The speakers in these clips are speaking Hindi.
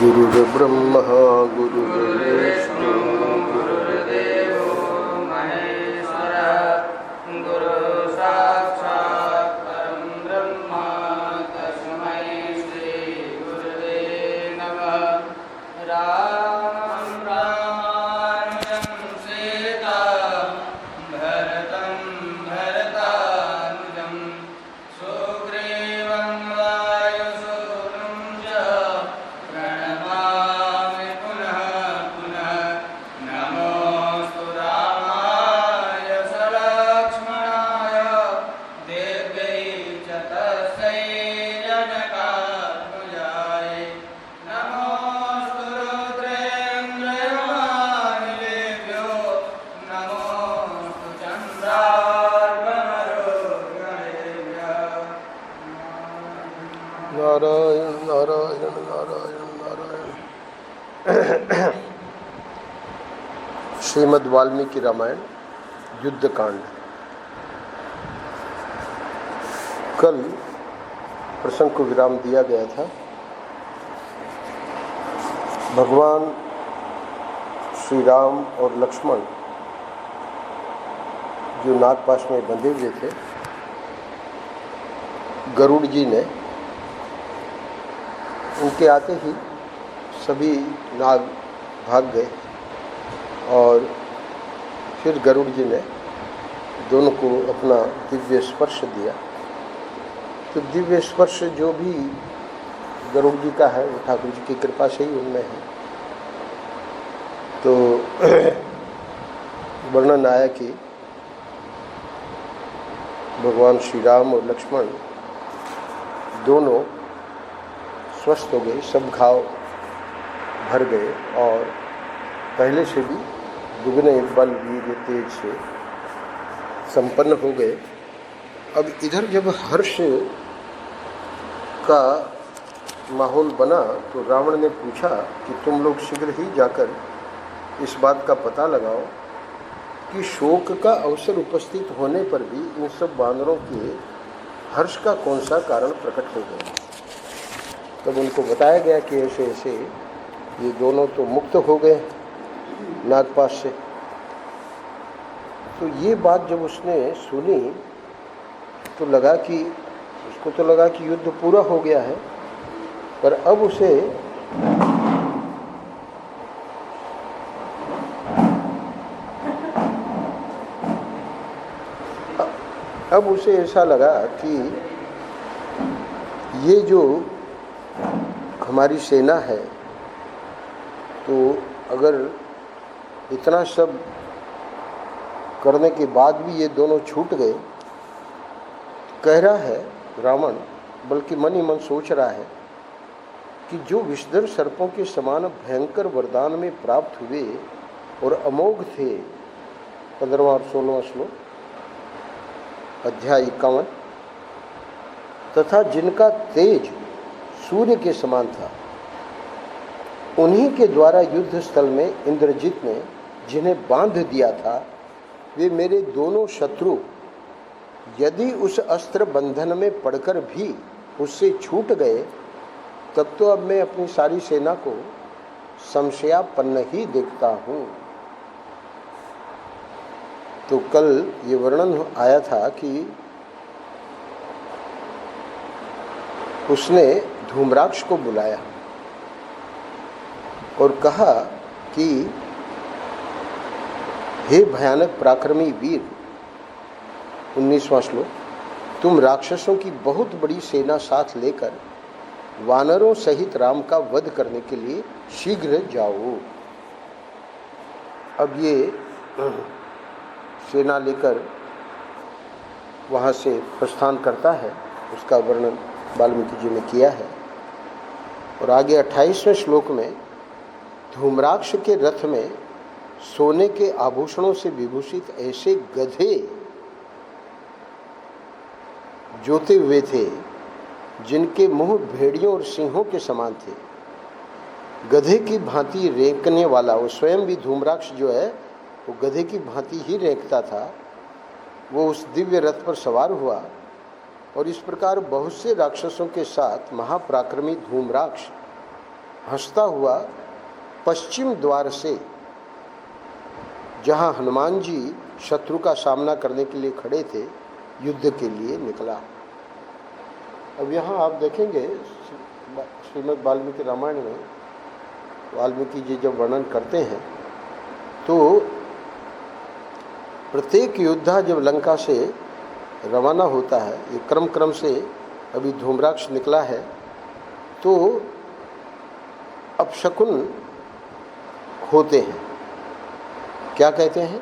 गुरुर्ब्रह्मा गुरुर्विष्णु गुरुर्देवो महेश्वरः गुरुः साक्षात् परं ब्रह्म तस्मै श्री गुरुवे नमः। रामं रामानुजं सीतां भरतं भरतानुजं सुग्रीवं वायुसूनुं च प्रणमामि पुनः पुनः। नमोऽस्तु रामाय सलक्ष्मणाय देव्यै च तस्यै जनकात्मजाय। नमोऽस्तु रुद्रेन्द्रयमानिलेभ्यो नमोऽस्तु चन्द्रार्कमरुद्गणेभ्यः। नारायण नारायण नारायण नारायण। श्रीमद् वाल्मीकि रामायण युद्धकांड। कल प्रसंग को विराम दिया गया था। भगवान श्री राम और लक्ष्मण जो नागपाश में बंधे हुए थे, गरुड़ जी ने उनके आते ही सभी नाग भाग गए और फिर गरुड़ जी ने दोनों को अपना दिव्य स्पर्श दिया। तो दिव्य स्पर्श जो भी गरुड़ जी का है वो ठाकुर जी की कृपा से ही उनमें है। तो वर्णन आया कि भगवान श्री राम और लक्ष्मण दोनों स्वस्थ हो गए, सब घाव भर गए और पहले से भी दुगने बल वीर तेज से संपन्न हो गए। अब इधर जब हर्ष का माहौल बना तो रावण ने पूछा कि तुम लोग शीघ्र ही जाकर इस बात का पता लगाओ कि शोक का अवसर उपस्थित होने पर भी इन सब वानरों के हर्ष का कौन सा कारण प्रकट हो गया। तब उनको बताया गया कि ऐसे ऐसे ये दोनों तो मुक्त हो गए नागपाश से। तो ये बात जब उसने सुनी तो लगा कि उसको तो लगा कि युद्ध पूरा हो गया है, पर अब उसे ऐसा लगा कि ये जो हमारी सेना है, तो अगर इतना सब करने के बाद भी ये दोनों छूट गए, कह रहा है रावण, बल्कि मन ही मन सोच रहा है कि जो विषधर सर्पों के समान भयंकर वरदान में प्राप्त हुए और अमोघ थे, 15वां और 16वां श्लोक, अध्याय 51, तथा जिनका तेज सूर्य के समान था, उन्हीं के द्वारा युद्ध स्थल में इंद्रजित ने जिन्हें बांध दिया था, वे मेरे दोनों शत्रु यदि उस अस्त्र बंधन में पड़कर भी उससे छूट गए, तब तो अब मैं अपनी सारी सेना को संशयापन्न ही देखता हूँ। तो कल ये वर्णन आया था कि उसने धूम्राक्ष को बुलाया और कहा कि हे भयानक पराक्रमी वीर, 19वां श्लोक, तुम राक्षसों की बहुत बड़ी सेना साथ लेकर वानरों सहित राम का वध करने के लिए शीघ्र जाओ। अब ये सेना लेकर वहाँ से प्रस्थान करता है, उसका वर्णन वाल्मीकि जी ने किया है। और आगे 28वें श्लोक में धूम्राक्ष के रथ में सोने के आभूषणों से विभूषित ऐसे गधे जोते हुए थे जिनके मुंह भेड़ियों और सिंहों के समान थे। गधे की भांति रेंकने वाला, वो स्वयं भी धूम्राक्ष जो है वो गधे की भांति ही रेंकता था, वो उस दिव्य रथ पर सवार हुआ और इस प्रकार बहुत से राक्षसों के साथ महापराक्रमी धूम्राक्ष हंसता हुआ पश्चिम द्वार से, जहां हनुमान जी शत्रु का सामना करने के लिए खड़े थे, युद्ध के लिए निकला। अब यहाँ आप देखेंगे श्रीमद् वाल्मीकि रामायण में वाल्मीकि जी जब वर्णन करते हैं तो प्रत्येक योद्धा जब लंका से रवाना होता है, ये क्रम क्रम से अभी धूम्राक्ष निकला है, तो अपशकुन होते हैं। क्या कहते हैं?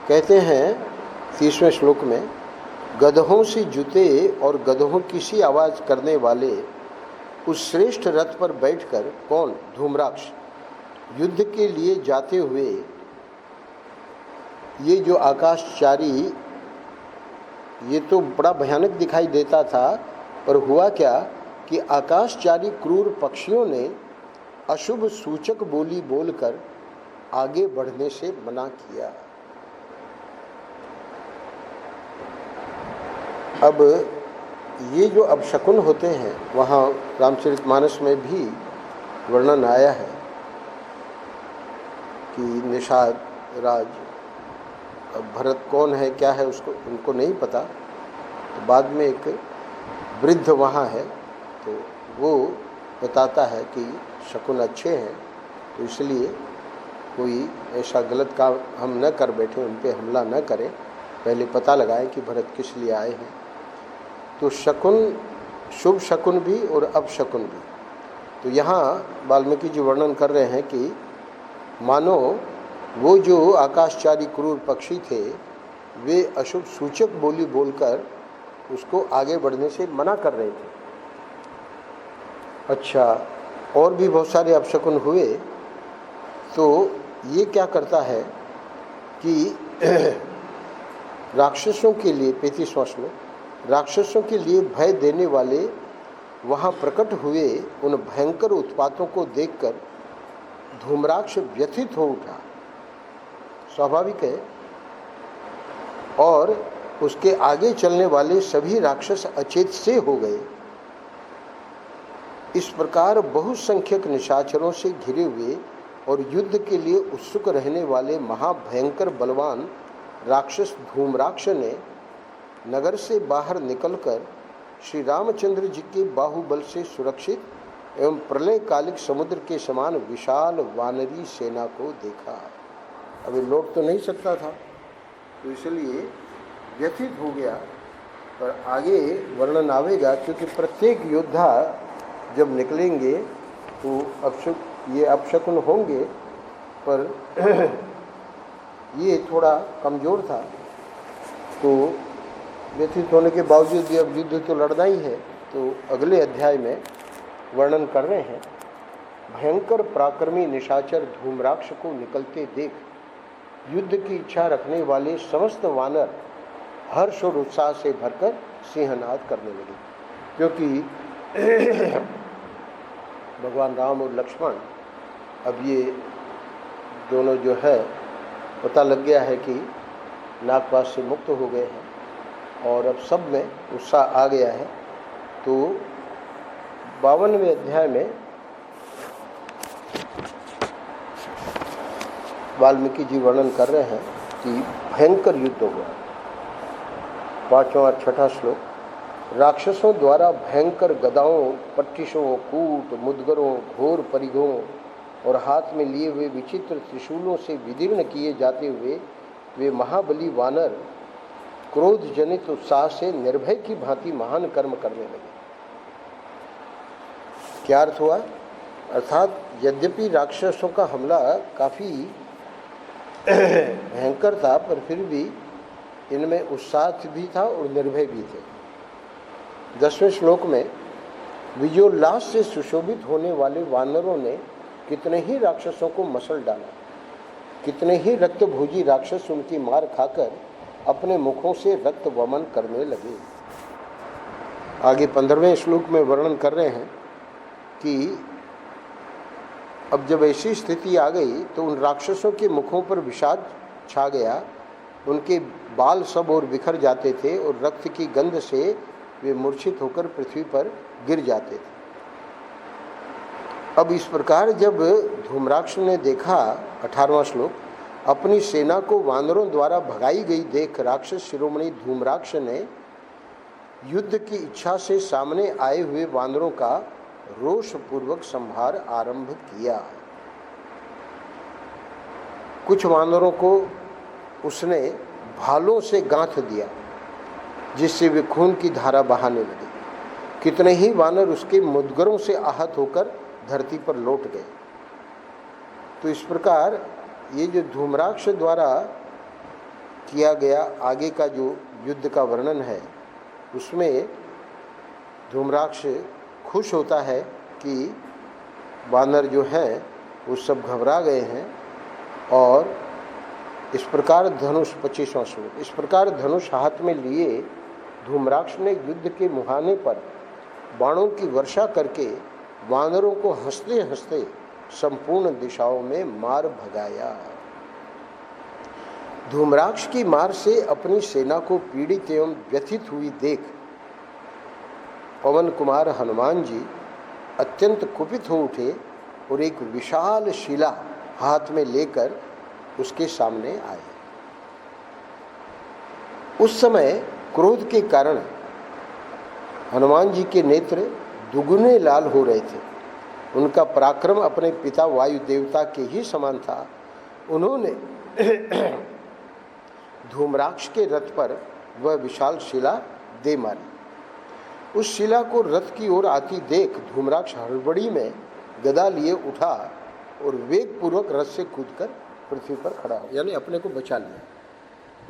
कहते हैं 30वें श्लोक में, गधों से जूते और गधों की सी आवाज़ करने वाले उस श्रेष्ठ रथ पर बैठकर कौन? धूम्राक्ष युद्ध के लिए जाते हुए ये जो आकाशचारी, ये तो बड़ा भयानक दिखाई देता था, पर हुआ क्या कि आकाशचारी क्रूर पक्षियों ने अशुभ सूचक बोली बोलकर आगे बढ़ने से मना किया। अब ये जो अपशकुन होते हैं, वहाँ रामचरितमानस में भी वर्णन आया है कि निषाद राज, अब भरत कौन है क्या है उसको उनको नहीं पता, तो बाद में एक वृद्ध वहाँ है तो वो बताता है कि शकुन अच्छे हैं, तो इसलिए कोई ऐसा गलत काम हम न कर बैठे, उन पे हमला न करें, पहले पता लगाएं कि भरत किस लिए आए हैं। तो शकुन, शुभ शकुन भी और अपशकुन भी। तो यहाँ वाल्मीकि जी वर्णन कर रहे हैं कि मानो वो जो आकाशचारी क्रूर पक्षी थे, वे अशुभ सूचक बोली बोलकर उसको आगे बढ़ने से मना कर रहे थे। अच्छा, और भी बहुत सारे अपशकुन हुए। तो ये क्या करता है कि राक्षसों के लिए, 35वां श्लोक, राक्षसों के लिए भय देने वाले वहाँ प्रकट हुए उन भयंकर उत्पातों को देखकर धूम्राक्ष व्यथित हो उठा, स्वाभाविक है, और उसके आगे चलने वाले सभी राक्षस अचेत से हो गए। इस प्रकार बहुसंख्यक निशाचरों से घिरे हुए और युद्ध के लिए उत्सुक रहने वाले महाभयंकर बलवान राक्षस धूम्राक्ष ने नगर से बाहर निकलकर श्री रामचंद्र जी के बाहुबल से सुरक्षित एवं प्रलयकालिक समुद्र के समान विशाल वानरी सेना को देखा। अभी लौट तो नहीं सकता था, तो इसलिए व्यथित हो गया, पर आगे वर्णन आवेगा, क्योंकि प्रत्येक योद्धा जब निकलेंगे तो ये अपशकुन होंगे, पर ये थोड़ा कमज़ोर था, तो व्यथित होने के बावजूद भी अब युद्ध तो लड़ना ही है। तो अगले अध्याय में वर्णन कर रहे हैं, भयंकर पराक्रमी निशाचर धूम्राक्ष को निकलते देख युद्ध की इच्छा रखने वाले समस्त वानर हर्ष और उत्साह से भरकर सिंहनाद करने लगे, क्योंकि भगवान राम और लक्ष्मण अब ये दोनों जो है पता लग गया है कि नागपाश से मुक्त हो गए हैं और अब सब में उत्साह आ गया है। तो 52वें अध्याय में वाल्मीकि जी वर्णन कर रहे हैं कि भयंकर युद्ध हुआ। 5वां और 6वां श्लोक, राक्षसों द्वारा भयंकर गदाओं, पट्टिशों, कूट, मुदगरों, घोर परिघों और हाथ में लिए हुए विचित्र त्रिशूलों से विदीर्ण किए जाते हुए वे महाबली वानर क्रोध जनित उत्साह से निर्भय की भांति महान कर्म करने लगे। क्या अर्थ हुआ? अर्थात यद्यपि राक्षसों का हमला काफ़ी भयंकर था, पर फिर भी इनमें उत्साह भी था और निर्भय भी थे। 10वें श्लोक में विजयोल्लास से सुशोभित होने वाले वानरों ने कितने ही राक्षसों को मसल डाला, कितने ही रक्तभोजी राक्षस उनकी मार खाकर अपने मुखों से रक्त वमन करने लगे। आगे 15वें श्लोक में वर्णन कर रहे हैं कि अब जब ऐसी स्थिति आ गई तो उन राक्षसों के मुखों पर विषाद छा गया, उनके बाल सब और बिखर जाते थे और रक्त की गंध से वे मूर्छित होकर पृथ्वी पर गिर जाते थे। अब इस प्रकार जब धूम्राक्ष ने देखा, 18वां श्लोक, अपनी सेना को वानरों द्वारा भगाई गई देख राक्षस शिरोमणि धूम्राक्ष ने युद्ध की इच्छा से सामने आए हुए वानरों का रोष पूर्वक संहार आरंभ किया। कुछ वानरों को उसने भालों से गांठ दिया, जिससे वे खून की धारा बहाने लगे। कितने ही वानर उसके मुद्गरों से आहत होकर धरती पर लौट गए। तो इस प्रकार ये जो धूम्राक्ष द्वारा किया गया आगे का जो युद्ध का वर्णन है, उसमें धूम्राक्ष खुश होता है कि वानर जो हैं वो सब घबरा गए हैं। और इस प्रकार धनुष, 25वां श्लोक, इस प्रकार धनुष हाथ में लिए धूम्राक्ष ने युद्ध के मुहाने पर बाणों की वर्षा करके वानरों को हंसते हंसते संपूर्ण दिशाओं में मार भगाया। धूम्राक्ष की मार से अपनी सेना को पीड़ित एवं व्यथित हुई देख पवन कुमार हनुमान जी अत्यंत कुपित हो उठे और एक विशाल शिला हाथ में लेकर उसके सामने आए। उस समय क्रोध के कारण हनुमान जी के नेत्र दुगुने लाल हो रहे थे। उनका पराक्रम अपने पिता वायु देवता के ही समान था। उन्होंने धूम्राक्ष के रथ पर वह विशाल शिला दे मारी। उस शिला को रथ की ओर आती देख धूम्राक्ष हड़बड़ी में गदा लिए उठा और वेग पूर्वक रथ से कूदकर पृथ्वी पर खड़ा हो, यानी अपने को बचा लिया।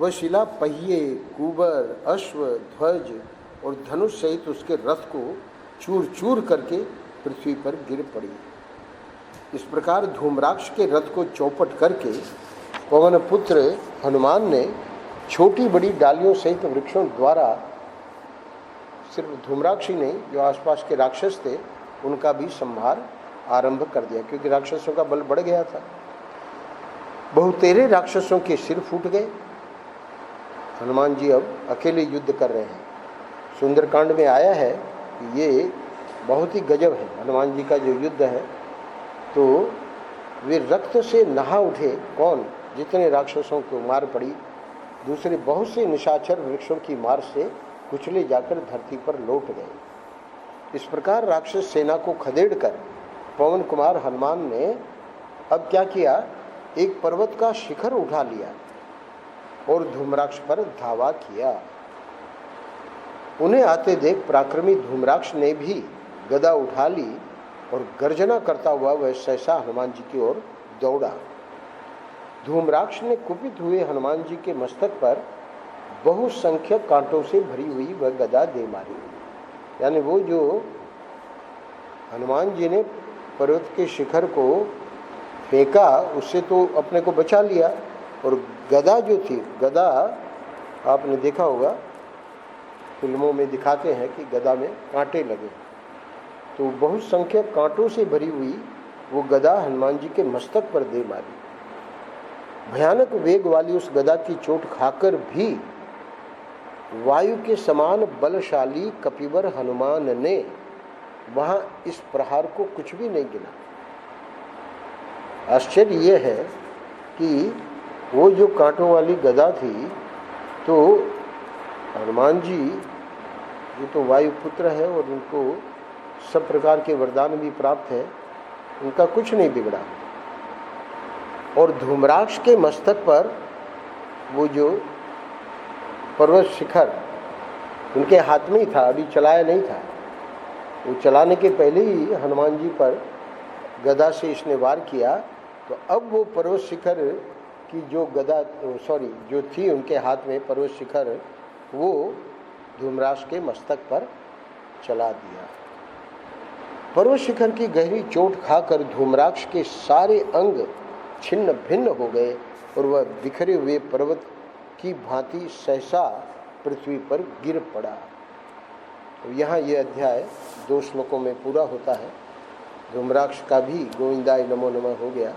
वह शिला पहिए, कुबर, अश्व, ध्वज और धनुष सहित उसके रथ को चूर चूर करके पृथ्वी पर गिर पड़ी। इस प्रकार धूम्राक्ष के रथ को चौपट करके पवन पुत्र हनुमान ने छोटी बड़ी डालियों सहित वृक्षों द्वारा, सिर्फ धूम्राक्ष ही नहीं, जो आसपास के राक्षस थे उनका भी संहार आरंभ कर दिया, क्योंकि राक्षसों का बल बढ़ गया था। बहुतेरे राक्षसों के सिर फूट गए। हनुमान जी अब अकेले युद्ध कर रहे हैं। सुंदरकांड में आया है कि ये बहुत ही गजब है हनुमान जी का जो युद्ध है। तो वे रक्त से नहा उठे। कौन? जितने राक्षसों को मार पड़ी। दूसरे बहुत से निशाचर वृक्षों की मार से कुचले जाकर धरती पर लौट गए। इस प्रकार राक्षस सेना को खदेड़कर पवन कुमार हनुमान ने अब क्या किया, एक पर्वत का शिखर उठा लिया और धूम्राक्ष पर धावा किया। उन्हें आते देख पराक्रमी धूम्राक्ष ने भी गदा उठा ली और गर्जना करता हुआ वह सहसा हनुमान जी की ओर दौड़ा। धूम्राक्ष ने कुपित हुए हनुमान जी के मस्तक पर बहुसंख्यक कांटों से भरी हुई वह गदा दे मारी। यानी वो जो हनुमान जी ने पर्वत के शिखर को फेंका, उससे तो अपने को बचा लिया, और गदा जो थी, गदा आपने देखा होगा फिल्मों में दिखाते हैं कि गदा में कांटे लगे, तो बहुत संख्यक कांटों से भरी हुई वो गदा हनुमान जी के मस्तक पर दे मारी। भयानक वेग वाली उस गदा की चोट खाकर भी वायु के समान बलशाली कपिवर हनुमान ने वहां इस प्रहार को कुछ भी नहीं गिना। आश्चर्य यह है कि वो जो कांटों वाली गदा थी, तो हनुमान जी ये तो वायुपुत्र है और उनको सब प्रकार के वरदान भी प्राप्त है, उनका कुछ नहीं बिगड़ा। और धूम्राक्ष के मस्तक पर वो जो पर्वत शिखर उनके हाथ में ही था, अभी चलाया नहीं था। वो चलाने के पहले ही हनुमान जी पर गदा से इसने वार किया, तो अब वो पर्वत शिखर की जो गदा जो थी उनके हाथ में पर्वत शिखर, वो धूम्राक्ष के मस्तक पर चला दिया। पर्वत शिखर की गहरी चोट खाकर धूम्राक्ष के सारे अंग छिन्न भिन्न हो गए और वह बिखरे हुए पर्वत की भांति सहसा पृथ्वी पर गिर पड़ा। तो यहाँ ये अध्याय 2 श्लोकों में पूरा होता है। धूम्राक्ष का भी गोविंदाय नमो नमः हो गया।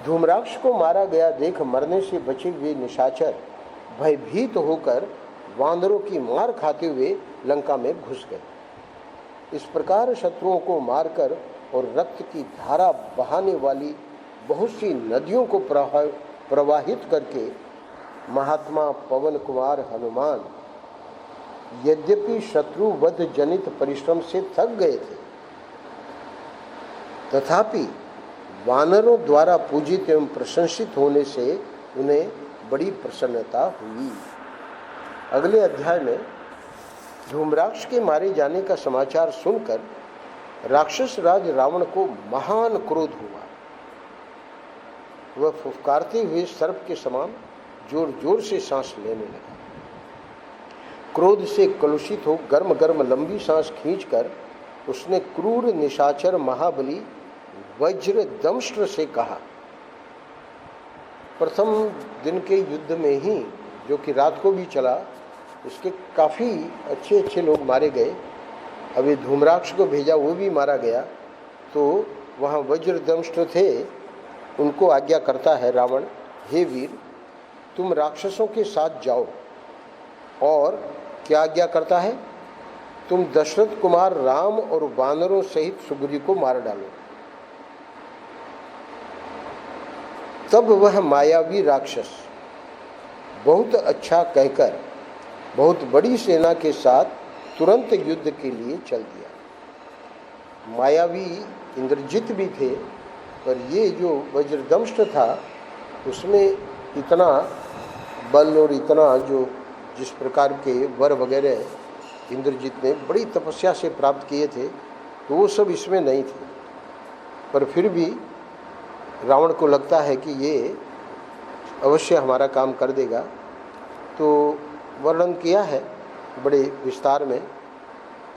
धूम्राक्ष को मारा गया देख मरने से बचे हुए निशाचर भयभीत होकर वानरों की मार खाते हुए लंका में घुस गए। इस प्रकार शत्रुओं को मारकर और रक्त की धारा बहाने वाली बहुत सी नदियों को प्रवाहित करके महात्मा पवन कुमार हनुमान यद्यपि शत्रुवध जनित परिश्रम से थक गए थे, तथापि वानरों द्वारा पूजित एवं प्रशंसित होने से उन्हें बड़ी प्रसन्नता हुई। अगले अध्याय में धूम्राक्ष के मारे जाने का समाचार सुनकर राक्षस राज रावण को महान क्रोध हुआ। वह फुफकारते हुए सर्प के समान जोर जोर से सांस लेने लगा। क्रोध से कलुषित हो गर्म गर्म लंबी सांस खींचकर उसने क्रूर निशाचर महाबली वज्र दंष्ट्र से कहा। प्रथम दिन के युद्ध में ही, जो कि रात को भी चला, इसके काफ़ी अच्छे अच्छे लोग मारे गए। अभी धूम्राक्ष को भेजा, वो भी मारा गया। तो वहाँ वज्रदंष्ट्र थे, उनको आज्ञा करता है रावण, हे वीर, तुम राक्षसों के साथ जाओ। और क्या आज्ञा करता है? तुम दशरथ कुमार राम और वानरों सहित सुग्रीव को मार डालो। तब वह मायावी राक्षस बहुत अच्छा कहकर बहुत बड़ी सेना के साथ तुरंत युद्ध के लिए चल दिया। मायावी इंद्रजित भी थे, पर ये जो वज्रदंष्ट्र था उसमें इतना बल और इतना जो जिस प्रकार के वर वगैरह इंद्रजित ने बड़ी तपस्या से प्राप्त किए थे, तो वो सब इसमें नहीं थे। पर फिर भी रावण को लगता है कि ये अवश्य हमारा काम कर देगा। तो वर्णन किया है बड़े विस्तार में,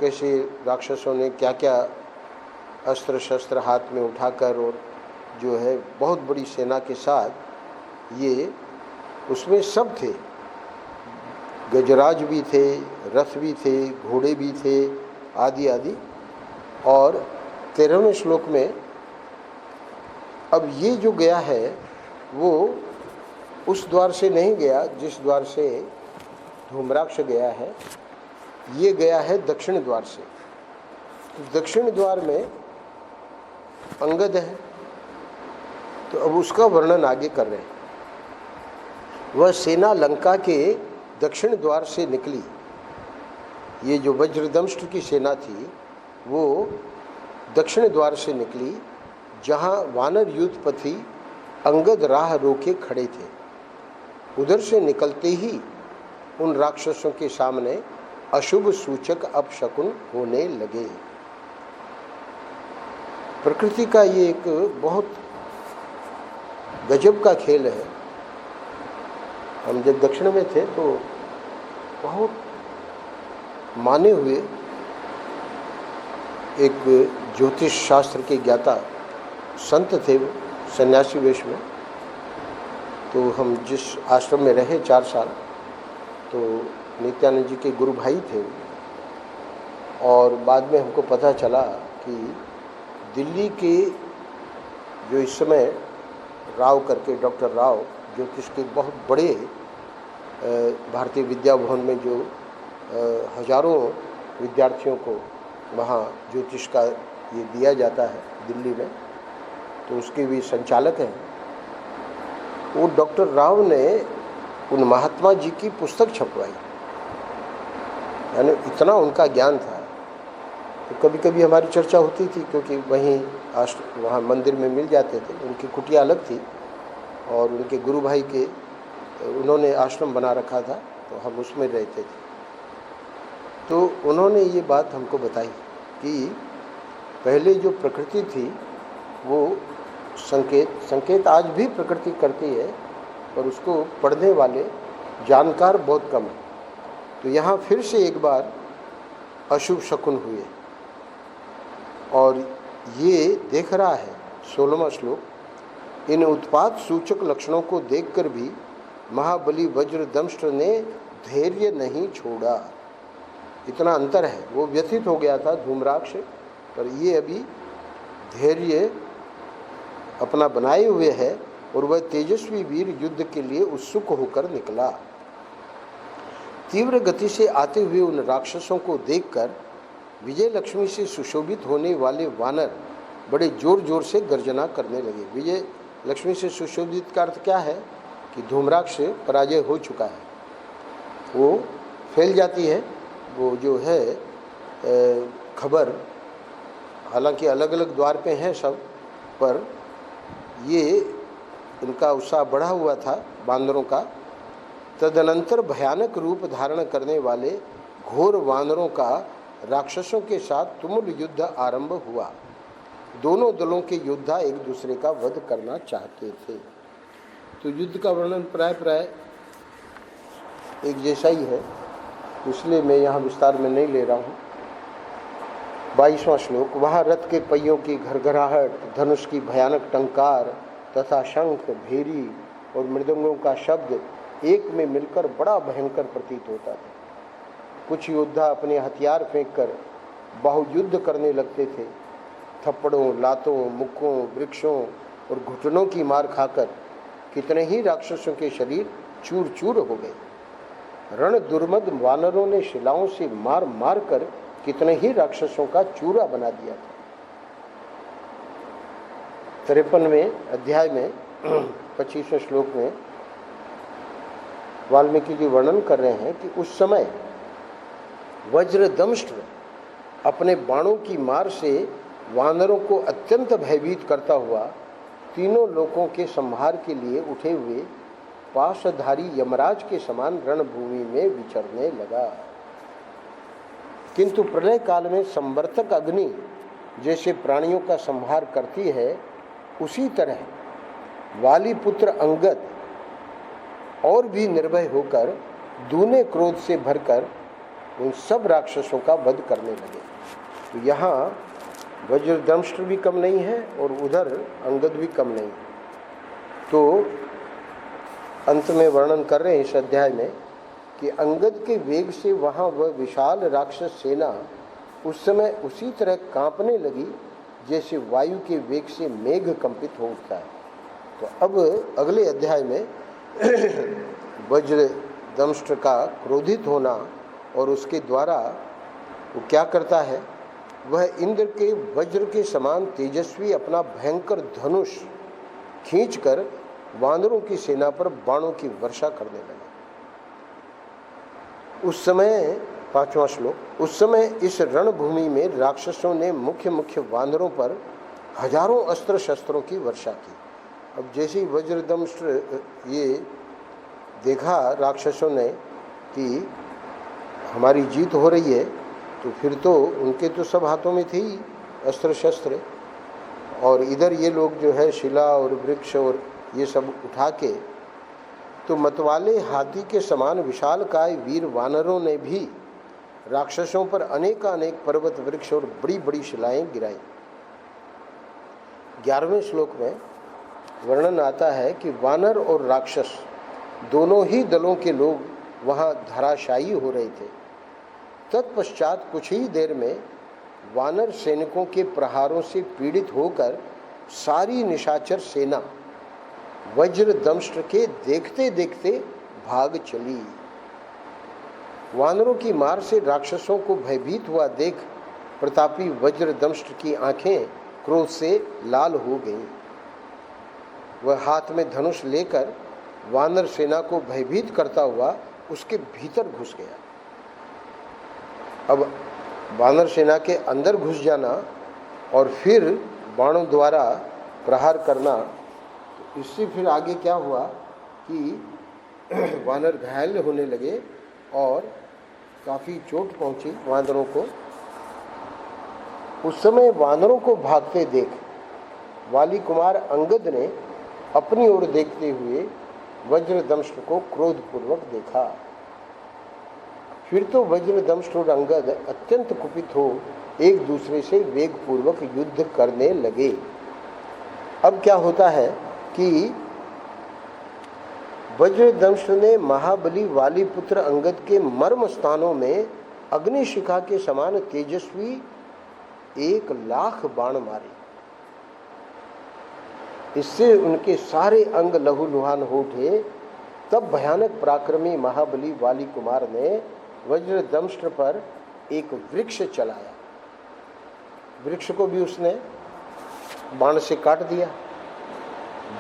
कैसे राक्षसों ने क्या क्या अस्त्र शस्त्र हाथ में उठाकर और जो है बहुत बड़ी सेना के साथ ये उसमें सब थे। गजराज भी थे, रथ भी थे, घोड़े भी थे, आदि आदि। और 13वें श्लोक में अब ये जो गया है वो उस द्वार से नहीं गया जिस द्वार से धूम्राक्ष गया है, ये गया है दक्षिण द्वार से। तो दक्षिण द्वार में अंगद है, तो अब उसका वर्णन आगे कर रहे हैं। वह सेना लंका के दक्षिण द्वार से निकली। ये जो वज्रदंष्ट्र की सेना थी वो दक्षिण द्वार से निकली, जहाँ वानर युद्धपति अंगद राह रोके खड़े थे। उधर से निकलते ही उन राक्षसों के सामने अशुभ सूचक अपशकुन होने लगे। प्रकृति का ये एक बहुत गजब का खेल है। हम जब दक्षिण में थे तो बहुत माने हुए एक ज्योतिष शास्त्र के ज्ञाता संत थे, सन्यासी वेश में। तो हम जिस आश्रम में रहे 4 साल, तो नित्यानंद जी के गुरु भाई थे। और बाद में हमको पता चला कि दिल्ली के जो इस समय राव करके डॉक्टर राव ज्योतिष के बहुत बड़े भारतीय विद्या भवन में जो हजारों विद्यार्थियों को वहाँ ज्योतिष का ये दिया जाता है दिल्ली में, तो उसके भी संचालक हैं। वो डॉक्टर राव ने उन महात्मा जी की पुस्तक छपवाई, यानी इतना उनका ज्ञान था। तो कभी कभी हमारी चर्चा होती थी, क्योंकि वहीं वहाँ मंदिर में मिल जाते थे। उनकी कुटिया अलग थी और उनके गुरु भाई के उन्होंने आश्रम बना रखा था, तो हम उसमें रहते थे। तो उन्होंने ये बात हमको बताई कि पहले जो प्रकृति थी वो संकेत आज भी प्रकृति करती है, पर उसको पढ़ने वाले जानकार बहुत कम हैं। तो यहाँ फिर से एक बार अशुभ शकुन हुए। और ये देख रहा है 16वां श्लोक, इन उत्पात सूचक लक्षणों को देखकर भी महाबली वज्रदंष्ट्र ने धैर्य नहीं छोड़ा। इतना अंतर है, वो व्यथित हो गया था धूम्राक्ष, पर ये अभी धैर्य अपना बनाए हुए है और वह तेजस्वी वीर युद्ध के लिए उत्सुक होकर निकला। तीव्र गति से आते हुए उन राक्षसों को देखकर विजय लक्ष्मी से सुशोभित होने वाले वानर बड़े जोर जोर से गर्जना करने लगे। विजय लक्ष्मी से सुशोभित का अर्थ क्या है कि धूम्राक्ष पराजय हो चुका है, वो फैल जाती है वो जो है खबर। हालांकि अलग अलग द्वार पे हैं सब, पर ये इनका उत्साह बढ़ा हुआ था बांदरों का। तदनंतर भयानक रूप धारण करने वाले घोर वानरों का राक्षसों के साथ तुमुल युद्ध आरंभ हुआ। दोनों दलों के योद्धा एक दूसरे का वध करना चाहते थे। तो युद्ध का वर्णन प्राय एक जैसा ही है, इसलिए मैं यहाँ विस्तार में नहीं ले रहा हूँ। 22वां श्लोक। वहाँ रथ के पहियों की घरघराहट, धनुष की भयानक टंकार तथा शंख, भेरी और मृदंगों का शब्द एक में मिलकर बड़ा भयंकर प्रतीत होता था। कुछ योद्धा अपने हथियार फेंककर बाहुयुद्ध करने लगते थे। थप्पड़ों, लातों, मुक्कों, वृक्षों और घुटनों की मार खाकर कितने ही राक्षसों के शरीर चूर चूर हो गए। रण दुर्मद वानरों ने शिलाओं से मार मार कर कितने ही राक्षसों का चूरा बना दिया था। 53वें अध्याय में 25वें श्लोक में वाल्मीकि जी वर्णन कर रहे हैं कि उस समय वज्रदंष्ट्र अपने बाणों की मार से वानरों को अत्यंत भयभीत करता हुआ तीनों लोकों के संहार के लिए उठे हुए पाशधारी यमराज के समान रणभूमि में विचरने लगा। किंतु प्रलय काल में संवर्तक अग्नि जैसे प्राणियों का संहार करती है, उसी तरह वाली पुत्र अंगद और भी निर्भय होकर दूने क्रोध से भरकर उन सब राक्षसों का वध करने लगे। तो यहाँ वज्रदंष्ट्र भी कम नहीं है और उधर अंगद भी कम नहीं है। तो अंत में वर्णन कर रहे हैं इस अध्याय में कि अंगद के वेग से वहाँ वह विशाल राक्षस सेना उस समय उसी तरह कांपने लगी जैसे वायु के वेग से मेघ कंपित हो उठता है। तो अब अगले अध्याय में वज्रदंष्ट्र का क्रोधित होना और उसके द्वारा वो क्या करता है, वह इंद्र के वज्र के समान तेजस्वी अपना भयंकर धनुष खींचकर वानरों की सेना पर बाणों की वर्षा करने लगा। उस समय 5वां श्लोक। उस समय इस रणभूमि में राक्षसों ने मुख्य मुख्य वानरों पर हजारों अस्त्र शस्त्रों की वर्षा की। अब जैसे ही वज्रदंष्ट्र ये देखा राक्षसों ने कि हमारी जीत हो रही है, तो फिर तो उनके तो सब हाथों में थे ही अस्त्र शस्त्र, और इधर ये लोग जो है शिला और वृक्ष और ये सब उठा के, तो मतवाले हाथी के समान विशालकाय वीर वानरों ने भी राक्षसों पर अनेकानेक पर्वत, वृक्ष और बड़ी बड़ी शिलाएं गिराई। 11वें श्लोक में वर्णन आता है कि वानर और राक्षस दोनों ही दलों के लोग वहाँ धराशायी हो रहे थे। तत्पश्चात कुछ ही देर में वानर सैनिकों के प्रहारों से पीड़ित होकर सारी निशाचर सेना वज्रदंष्ट्र के देखते देखते भाग चली। वानरों की मार से राक्षसों को भयभीत हुआ देख प्रतापी वज्रदंष्ट्र की आंखें क्रोध से लाल हो गईं। वह हाथ में धनुष लेकर वानर सेना को भयभीत करता हुआ उसके भीतर घुस गया। अब वानर सेना के अंदर घुस जाना और फिर बाणों द्वारा प्रहार करना, तो इससे फिर आगे क्या हुआ कि वानर घायल होने लगे और काफ़ी चोट पहुंची वानरों को। उस समय वानरों को भागते देख वाली कुमार अंगद ने अपनी ओर देखते हुए वज्रदंष्ट्र को क्रोधपूर्वक देखा। फिर तो वज्रदंष्ट्र और अंगद अत्यंत कुपित हो एक दूसरे से वेगपूर्वक युद्ध करने लगे। अब क्या होता है कि वज्रदंष्ट्र ने महाबली वाली पुत्र अंगद के मर्म स्थानों में अग्निशिखा के समान तेजस्वी 1,00,000 बाण मारे। इससे उनके सारे अंग लहूलुहान हो उठे। तब भयानक पराक्रमी महाबली वाली कुमार ने वज्रदंष्ट्र पर एक वृक्ष चलाया। वृक्ष को भी उसने बाण से काट दिया।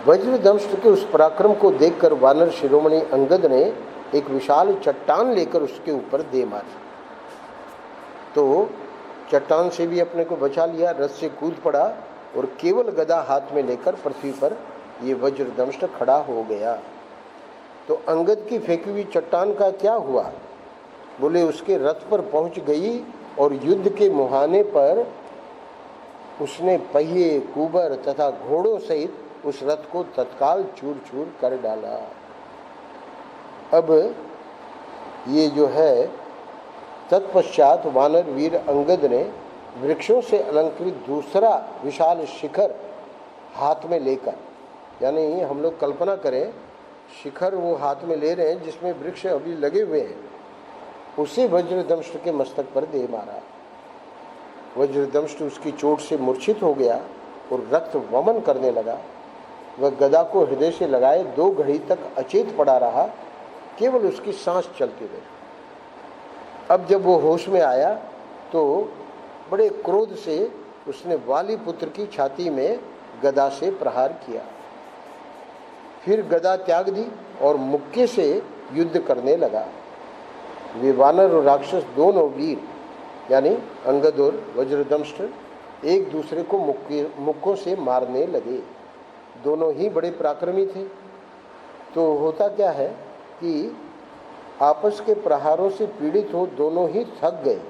वज्रदंष्ट के उस पराक्रम को देखकर वानर शिरोमणि अंगद ने एक विशाल चट्टान लेकर उसके ऊपर दे मारी। तो चट्टान से भी अपने को बचा लिया, रथ से कूद पड़ा और केवल गदा हाथ में लेकर पृथ्वी पर ये वज्रदंष्ट खड़ा हो गया। तो अंगद की फेंकी हुई चट्टान का क्या हुआ? बोले उसके रथ पर पहुंच गई और युद्ध के मुहाने पर उसने पहिए, कुबर तथा घोड़ों सहित उस रथ को तत्काल चूर चूर कर डाला। अब ये जो है, तत्पश्चात वानर वीर अंगद ने वृक्षों से अलंकृत दूसरा विशाल शिखर हाथ में लेकर, यानी हम लोग कल्पना करें शिखर वो हाथ में ले रहे हैं जिसमें वृक्ष अभी लगे हुए हैं, उसे वज्रदंष्ट के मस्तक पर दे मारा। वज्रदंष्ट उसकी चोट से मूर्छित हो गया और रक्त वमन करने लगा। वह गदा को हृदय से लगाए 2 घड़ी तक अचेत पड़ा रहा, केवल उसकी सांस चलती रही। अब जब वो होश में आया तो बड़े क्रोध से उसने वाली पुत्र की छाती में गदा से प्रहार किया। फिर गदा त्याग दी और मुक्के से युद्ध करने लगा। वे वानर और राक्षस दोनों वीर यानी अंगद और वज्रदंष्ट एक दूसरे को मुक्कों से मारने लगे। दोनों ही बड़े पराक्रमी थे। तो होता क्या है कि आपस के प्रहारों से पीड़ित हो दोनों ही थक गए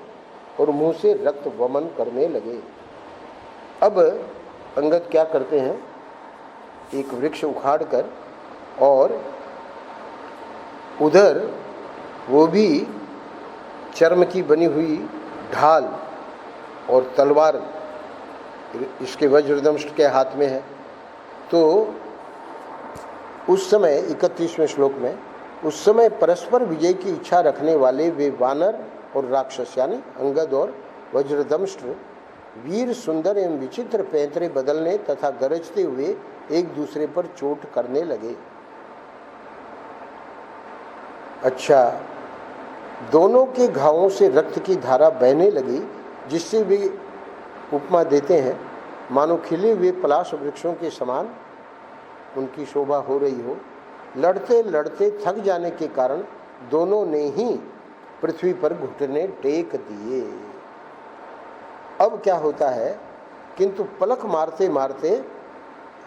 और मुंह से रक्त वमन करने लगे। अब अंगद क्या करते हैं, एक वृक्ष उखाड़कर और उधर वो भी चर्म की बनी हुई ढाल और तलवार इसके वज्रदंष्ट के हाथ में है। तो उस समय 31वें श्लोक में, उस समय परस्पर विजय की इच्छा रखने वाले वे वानर और राक्षस यानी अंगद और वज्रदंष्ट वीर सुंदर एवं विचित्र पैंतरे बदलने तथा गरजते हुए एक दूसरे पर चोट करने लगे। अच्छा, दोनों के घावों से रक्त की धारा बहने लगी, जिससे वे उपमा देते हैं मानो खिले हुए पलाश वृक्षों के समान उनकी शोभा हो रही हो। लड़ते लड़ते थक जाने के कारण दोनों ने ही पृथ्वी पर घुटने टेक दिए। अब क्या होता है, किंतु पलक मारते मारते,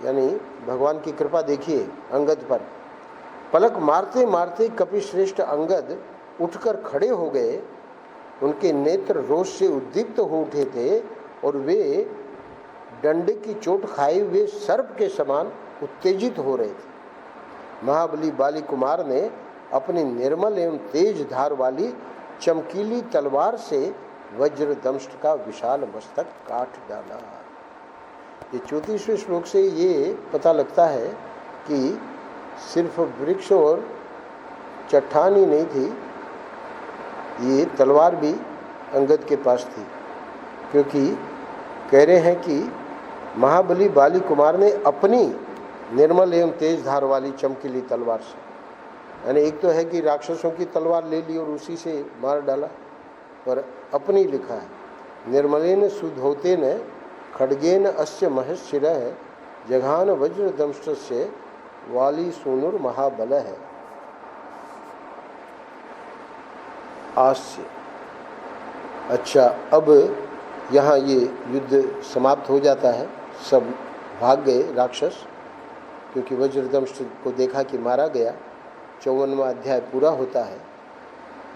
यानी भगवान की कृपा देखिए अंगद पर, पलक मारते मारते कपिश्रेष्ठ अंगद उठकर खड़े हो गए। उनके नेत्र रोष से उद्दीप्त हो उठे थे और वे डंडे की चोट खाए हुए सर्प के समान उत्तेजित हो रहे थे। महाबली बाली कुमार ने अपनी निर्मल एवं तेज धार वाली चमकीली तलवार से वज्रदंष्ट का विशाल मस्तक काट डाला। ये 34वें श्लोक से ये पता लगता है कि सिर्फ वृक्ष और चट्टान ही नहीं थी, ये तलवार भी अंगद के पास थी, क्योंकि कह रहे हैं कि महाबली बाली कुमार ने अपनी निर्मल एवं तेज धार वाली चमकीली तलवार से, यानी एक तो है कि राक्षसों की तलवार ले ली और उसी से मार डाला, पर अपनी लिखा है निर्मलेन सुधोतेन खड्गेन अस्य महशिरः जघान वज्रदंष्टस्य वाली सूनुर महाबल है। आस्य। अच्छा, अब यहाँ ये युद्ध समाप्त हो जाता है, सब भाग गए राक्षस, क्योंकि वज्रदंष्ट को देखा कि मारा गया। 54वां अध्याय पूरा होता है।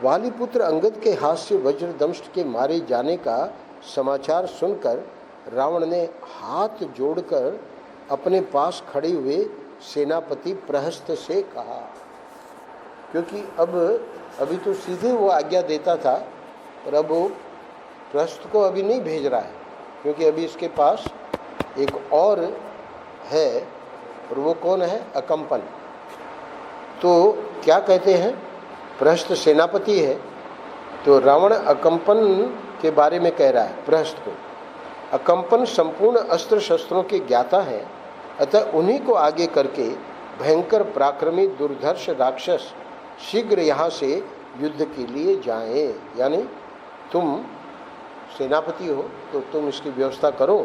वालीपुत्र अंगद के हाथ से वज्रदंष्ट के मारे जाने का समाचार सुनकर रावण ने हाथ जोड़कर अपने पास खड़े हुए सेनापति प्रहस्त से कहा, क्योंकि अभी तो सीधे वो आज्ञा देता था, पर अब वो प्रहस्त को अभी नहीं भेज रहा है, क्योंकि अभी इसके पास एक और है, और वो कौन है, अकंपन। तो क्या कहते हैं, प्रहस्त सेनापति है, तो रावण अकंपन के बारे में कह रहा है प्रहस्त को। अकंपन संपूर्ण अस्त्र शस्त्रों के ज्ञाता है, अतः उन्हीं को आगे करके भयंकर पराक्रमी दुर्धर्ष राक्षस शीघ्र यहाँ से युद्ध के लिए जाएं। यानी तुम सेनापति हो तो तुम इसकी व्यवस्था करो।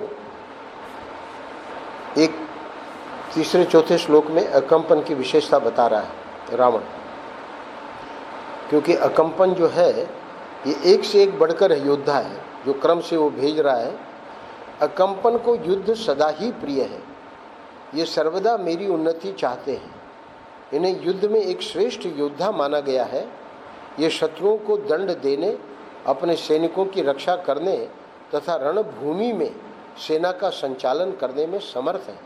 एक तीसरे चौथे श्लोक में अकंपन की विशेषता बता रहा है रावण, क्योंकि अकंपन जो है ये एक से एक बढ़कर योद्धा है जो क्रम से वो भेज रहा है। अकंपन को युद्ध सदा ही प्रिय है, ये सर्वदा मेरी उन्नति चाहते हैं। इन्हें युद्ध में एक श्रेष्ठ योद्धा माना गया है। ये शत्रुओं को दंड देने, अपने सैनिकों की रक्षा करने तथा रणभूमि में सेना का संचालन करने में समर्थ है।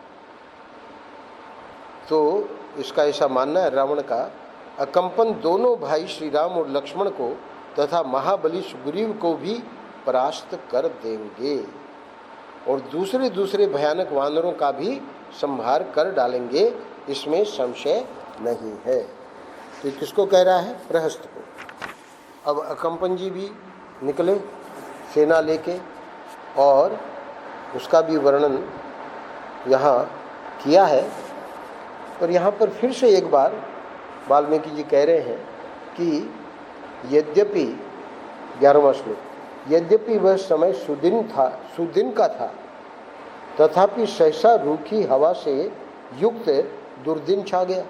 तो इसका ऐसा मानना है रावण का। अकंपन दोनों भाई श्री राम और लक्ष्मण को तथा महाबली सुग्रीव को भी परास्त कर देंगे और दूसरे दूसरे भयानक वानरों का भी संहार कर डालेंगे, इसमें संशय नहीं है। तो किसको कह रहा है? प्रहस्त को। अब अकंपन जी भी निकले सेना लेके और उसका भी वर्णन यहाँ किया है। और यहाँ पर फिर से एक बार वाल्मीकि जी कह रहे हैं कि यद्यपि 11वां श्लोक, यद्यपि वह समय सुदिन का था, तथापि सहसा रूखी हवा से युक्त दुर्दिन छा गया।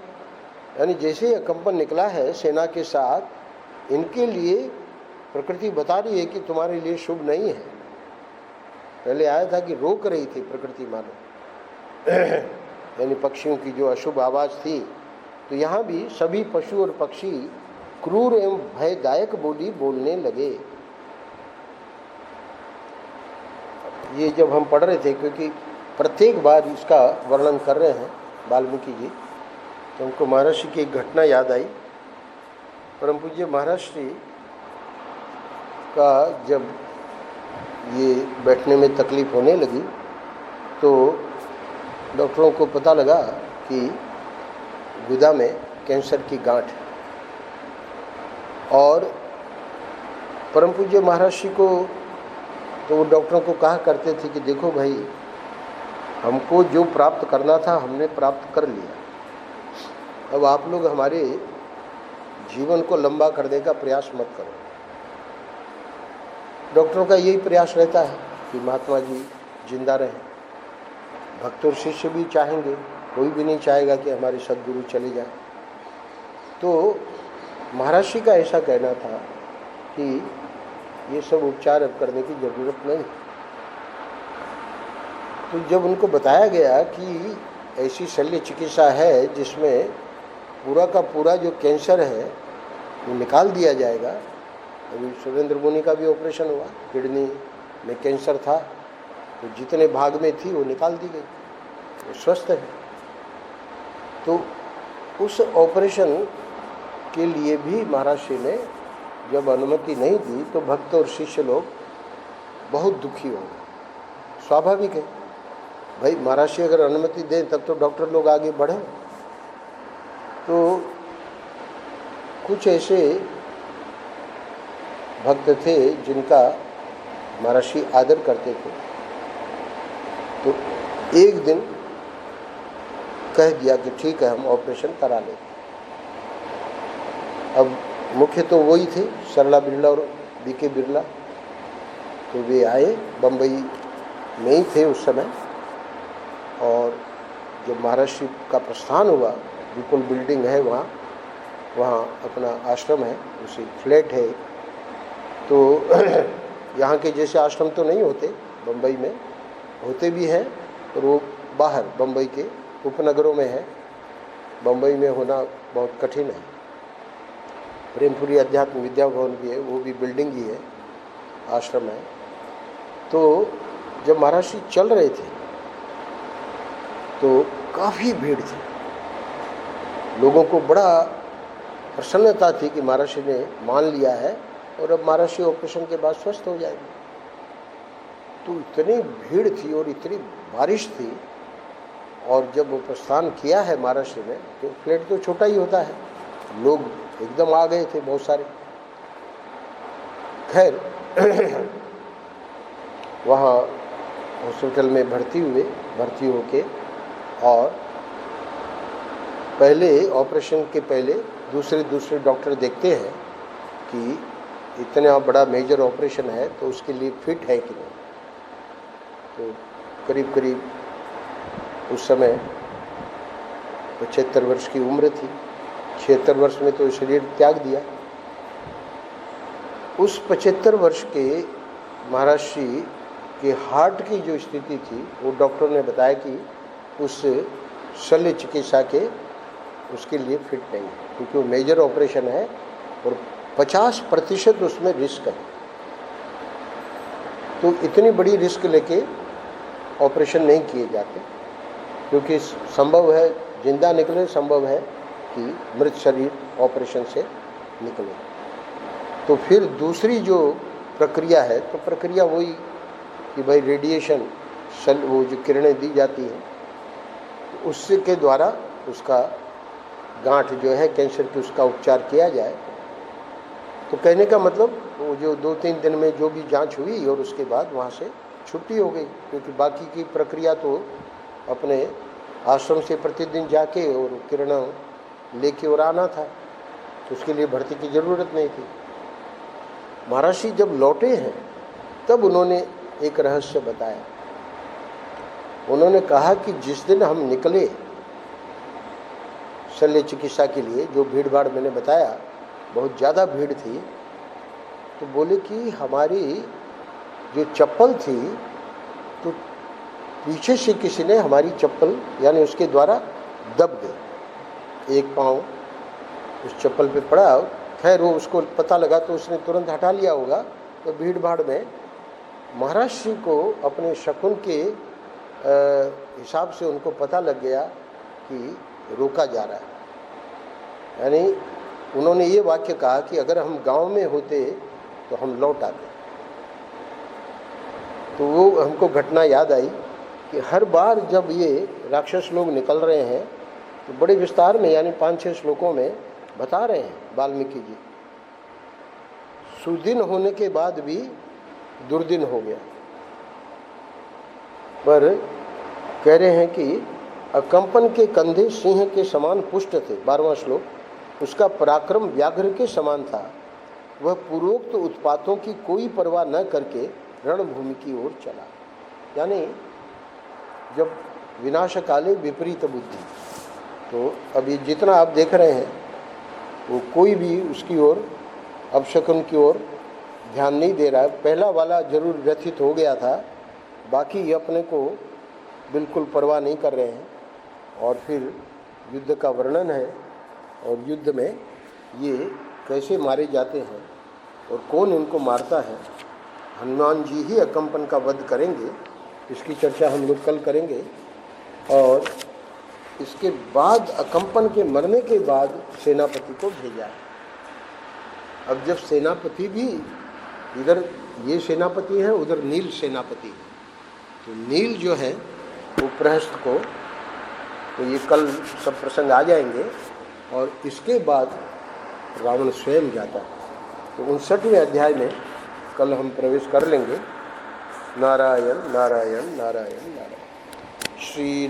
यानी जैसे ही अकंपन निकला है सेना के साथ, इनके लिए प्रकृति बता रही है कि तुम्हारे लिए शुभ नहीं है। पहले आया था कि रोक रही थी प्रकृति मानो यानी पक्षियों की जो अशुभ आवाज़ थी, तो यहाँ भी सभी पशु और पक्षी क्रूर एवं भयदायक बोली बोलने लगे। ये जब हम पढ़ रहे थे, क्योंकि प्रत्येक बार इसका वर्णन कर रहे हैं वाल्मीकि जी, तो हमको महर्षि की एक घटना याद आई। परम पूज्य महर्षि का जब ये बैठने में तकलीफ होने लगी तो डॉक्टरों को पता लगा कि गुदा में कैंसर की गांठ है। और परम पूज्य महर्षि को तो वो डॉक्टरों को कहा करते थे कि देखो भाई, हमको जो प्राप्त करना था हमने प्राप्त कर लिया, अब आप लोग हमारे जीवन को लंबा करने का प्रयास मत करो। डॉक्टरों का यही प्रयास रहता है कि महात्मा जी जिंदा रहें। भक्त और शिष्य भी चाहेंगे, कोई भी नहीं चाहेगा कि हमारे सद्गुरु चले जाए। तो महर्षि का ऐसा कहना था कि ये सब उपचार अब करने की ज़रूरत नहीं। तो जब उनको बताया गया कि ऐसी शल्य चिकित्सा है जिसमें पूरा का पूरा जो कैंसर है वो निकाल दिया जाएगा। अभी सुरेंद्र मुनि का भी ऑपरेशन हुआ, किडनी में कैंसर था, तो जितने भाग में थी वो निकाल दी गई, वो स्वस्थ है। तो उस ऑपरेशन के लिए भी महर्षि ने जब अनुमति नहीं दी तो भक्त और शिष्य लोग बहुत दुखी हो गए। स्वाभाविक है भाई, महर्षि अगर अनुमति दें तब तो डॉक्टर लोग आगे बढ़े। तो कुछ ऐसे भक्त थे जिनका महर्षि आदर करते थे, तो एक दिन कह दिया कि ठीक है हम ऑपरेशन करा लेते। अब मुख्य तो वही थे सरला बिरला और बीके बिरला, तो वे आए, बम्बई में ही थे उस समय। और जब महर्षि का प्रस्थान हुआ, विपुल बिल्डिंग है वहाँ अपना आश्रम है, उसी फ्लैट है। तो यहाँ के जैसे आश्रम तो नहीं होते, बम्बई में होते भी हैं और वो बाहर बम्बई के उपनगरों में है। बम्बई में होना बहुत कठिन है। प्रेमपुरी अध्यात्म विद्या भवन भी है, वो भी बिल्डिंग ही है, आश्रम है। तो जब महर्षि चल रहे थे तो काफ़ी भीड़ थी, लोगों को बड़ा प्रसन्नता थी कि महर्षि ने मान लिया है और अब महर्षि ऑपरेशन के बाद स्वस्थ हो जाएंगे। तो इतनी भीड़ थी और इतनी बारिश थी, और जब वो प्रस्थान किया है महर्षि ने तो फ्लैट तो छोटा ही होता है, लोग एकदम आ गए थे बहुत सारे। खैर वहाँ हॉस्पिटल में भर्ती होके, और पहले ऑपरेशन के पहले दूसरे डॉक्टर देखते हैं कि इतना बड़ा मेजर ऑपरेशन है तो उसके लिए फिट है कि नहीं। तो करीब उस समय 75 वर्ष की उम्र थी। 76 वर्ष में तो शरीर त्याग दिया। उस 75 वर्ष के महाराज श्री के हार्ट की जो स्थिति थी वो डॉक्टर ने बताया कि उस शल्य चिकित्सा के उसके लिए फिट नहीं है, क्योंकि वो मेजर ऑपरेशन है और 50% उसमें रिस्क है। तो इतनी बड़ी रिस्क लेके ऑपरेशन नहीं किए जाते, क्योंकि संभव है जिंदा निकले, संभव है कि मृत शरीर ऑपरेशन से निकले। तो फिर दूसरी जो प्रक्रिया है, तो प्रक्रिया वही कि भाई रेडिएशन वो जो किरणें दी जाती हैं उससे के द्वारा उसका गांठ जो है कैंसर की उसका उपचार किया जाए। तो कहने का मतलब वो जो 2-3 दिन में जो भी जांच हुई और उसके बाद वहाँ से छुट्टी हो गई, क्योंकि बाकी की प्रक्रिया तो अपने आश्रम से प्रतिदिन जाके और किरणें लेके और आना था, तो उसके लिए भर्ती की ज़रूरत नहीं थी। महाराज जी जब लौटे हैं तब उन्होंने एक रहस्य बताया। उन्होंने कहा कि जिस दिन हम निकले शल्य चिकित्सा के लिए, जो भीड़ भाड़ मैंने बताया बहुत ज़्यादा भीड़ थी, तो बोले कि हमारी जो चप्पल थी तो पीछे से किसी ने हमारी चप्पल यानी उसके द्वारा दब गई, एक पाँव उस चप्पल पे पड़ा। खैर वो उसको पता लगा तो उसने तुरंत हटा लिया होगा। तो भीड़ भाड़ में महाराज श्री को अपने शकुन के हिसाब से उनको पता लग गया कि रोका जा रहा है। यानी उन्होंने ये वाक्य कहा कि अगर हम गांव में होते तो हम लौट आते। तो वो हमको घटना याद आई कि हर बार जब ये राक्षस लोग निकल रहे हैं तो बड़े विस्तार में यानी 5-6 श्लोकों में बता रहे हैं वाल्मीकि जी। सुदिन होने के बाद भी दुर्दिन हो गया, पर कह रहे हैं कि अकंपन के कंधे सिंह के समान पुष्ट थे। 12वां श्लोक। उसका पराक्रम व्याघ्र के समान था। वह पूर्वोक्त उत्पातों की कोई परवाह न करके रणभूमि की ओर चला। यानी जब विनाश काले विपरीत बुद्धि, तो अभी जितना आप देख रहे हैं वो कोई भी उसकी ओर अपशकुन की ओर ध्यान नहीं दे रहा है। पहला वाला जरूर व्यथित हो गया था, बाकी अपने को बिल्कुल परवाह नहीं कर रहे हैं। और फिर युद्ध का वर्णन है और युद्ध में ये कैसे मारे जाते हैं और कौन इनको मारता है। हनुमान जी ही अकंपन का वध करेंगे, इसकी चर्चा हम लोग कल करेंगे। और इसके बाद अकंपन के मरने के बाद सेनापति को भेजा। अब जब सेनापति भी इधर ये सेनापति है, उधर नील सेनापति है, तो नील जो है वो प्रहस्त को, तो ये कल सब प्रसंग आ जाएंगे। और इसके बाद रावण स्वयं जाता है। तो 59वें अध्याय में कल हम प्रवेश कर लेंगे। नारायण नारायण नारायण नारायण। श्री